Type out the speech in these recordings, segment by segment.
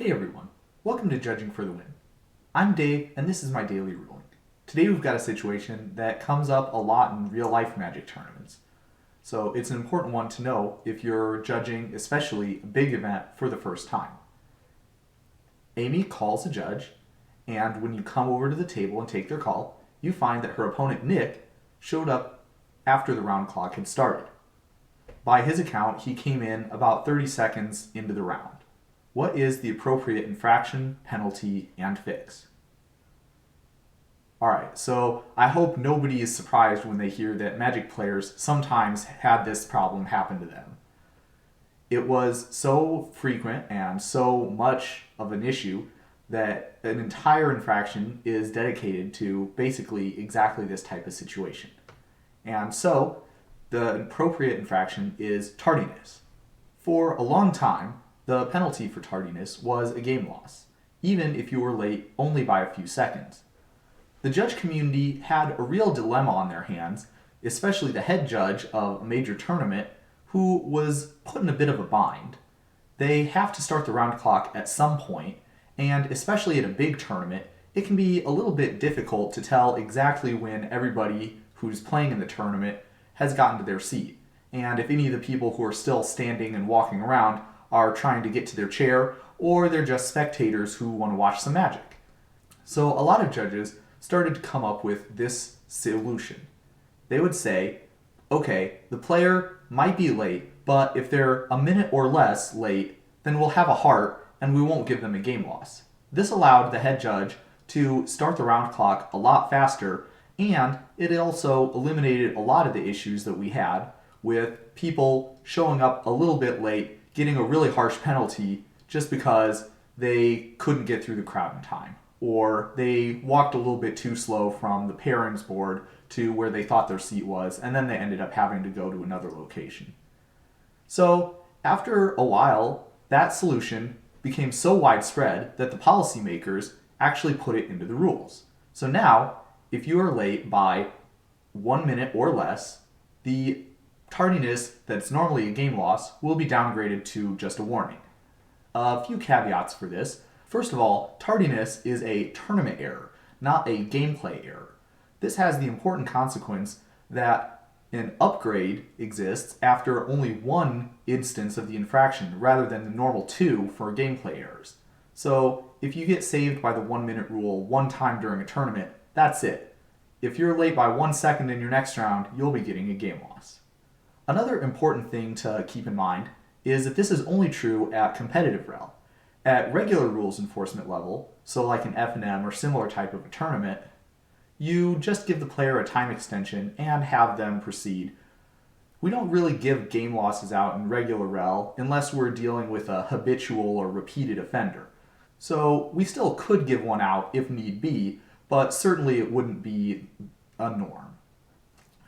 Hey everyone, welcome to Judging for the Win. I'm Dave, and this is my daily ruling. Today we've got a situation that comes up a lot in real life Magic tournaments. So it's an important one to know if you're judging, especially a big event, for the first time. Amy calls a judge, and when you come over to the table and take their call, you find that her opponent Nick showed up after the round clock had started. By his account, he came in about 30 seconds into the round. What is the appropriate infraction, penalty, and fix? Alright, so I hope nobody is surprised when they hear that Magic players sometimes had this problem happen to them. It was so frequent and so much of an issue that an entire infraction is dedicated to basically exactly this type of situation. And so, the appropriate infraction is tardiness. For a long time, the penalty for tardiness was a game loss, even if you were late only by a few seconds. The judge community had a real dilemma on their hands, especially the head judge of a major tournament, who was put in a bit of a bind. They have to start the round clock at some point, and especially at a big tournament, it can be a little bit difficult to tell exactly when everybody who's playing in the tournament has gotten to their seat, and if any of the people who are still standing and walking around are trying to get to their chair, or they're just spectators who want to watch some Magic. So a lot of judges started to come up with this solution. They would say, okay, the player might be late, but if they're a minute or less late, then we'll have a heart and we won't give them a game loss. This allowed the head judge to start the round clock a lot faster, and it also eliminated a lot of the issues that we had with people showing up a little bit late, getting a really harsh penalty just because they couldn't get through the crowd in time, or they walked a little bit too slow from the pairings board to where they thought their seat was, and then they ended up having to go to another location. So after a while, that solution became so widespread that the policymakers actually put it into the rules. So now, if you are late by 1 minute or less, the tardiness that's normally a game loss will be downgraded to just a warning. A few caveats for this. First of all, tardiness is a tournament error, not a gameplay error. This has the important consequence that an upgrade exists after only one instance of the infraction rather than the normal 2 for gameplay errors. So if you get saved by the 1 minute rule one time during a tournament, that's it. If you're late by 1 second in your next round, you'll be getting a game loss. Another important thing to keep in mind is that this is only true at competitive rel. At regular rules enforcement level, so like an F&M or similar type of a tournament, you just give the player a time extension and have them proceed. We don't really give game losses out in regular rel unless we're dealing with a habitual or repeated offender. So we still could give one out if need be, but certainly it wouldn't be a norm.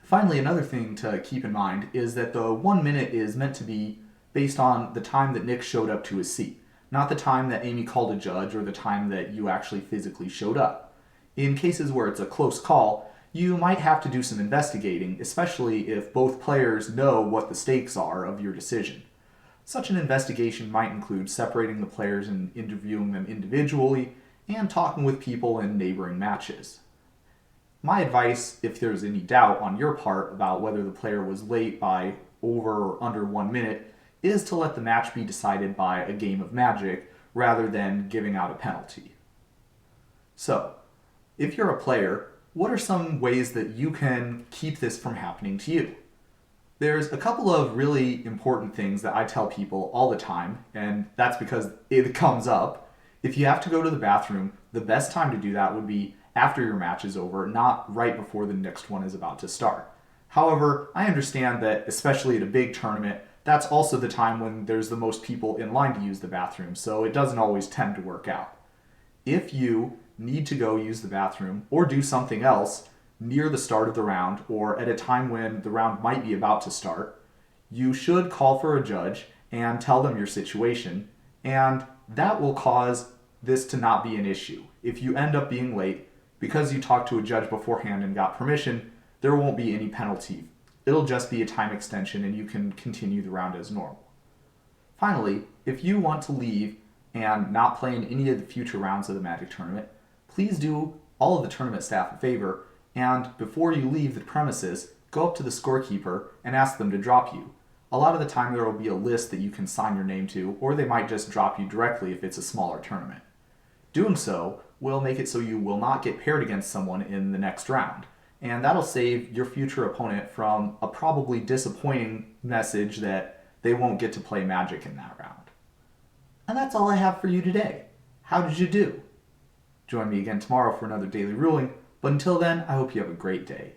Finally, another thing to keep in mind is that the 1 minute is meant to be based on the time that Nick showed up to his seat, not the time that Amy called a judge or the time that you actually physically showed up. In cases where it's a close call, you might have to do some investigating, especially if both players know what the stakes are of your decision. Such an investigation might include separating the players and interviewing them individually, and talking with people in neighboring matches. My advice, if there's any doubt on your part about whether the player was late by over or under 1 minute, is to let the match be decided by a game of Magic rather than giving out a penalty. So, if you're a player, what are some ways that you can keep this from happening to you? There's a couple of really important things that I tell people all the time, and that's because it comes up. If you have to go to the bathroom, the best time to do that would be after your match is over, not right before the next one is about to start. However, I understand that, especially at a big tournament, that's also the time when there's the most people in line to use the bathroom, so it doesn't always tend to work out. If you need to go use the bathroom or do something else near the start of the round or at a time when the round might be about to start, you should call for a judge and tell them your situation, and that will cause this to not be an issue. If you end up being late, because you talked to a judge beforehand and got permission, there won't be any penalty. It'll just be a time extension and you can continue the round as normal. Finally, if you want to leave and not play in any of the future rounds of the Magic tournament, please do all of the tournament staff a favor, and before you leave the premises, go up to the scorekeeper and ask them to drop you. A lot of the time there will be a list that you can sign your name to, or they might just drop you directly if it's a smaller tournament. Doing so will make it so you will not get paired against someone in the next round, and that'll save your future opponent from a probably disappointing message that they won't get to play Magic in that round. And that's all I have for you today. How did you do? Join me again tomorrow for another Daily Ruling, but until then, I hope you have a great day.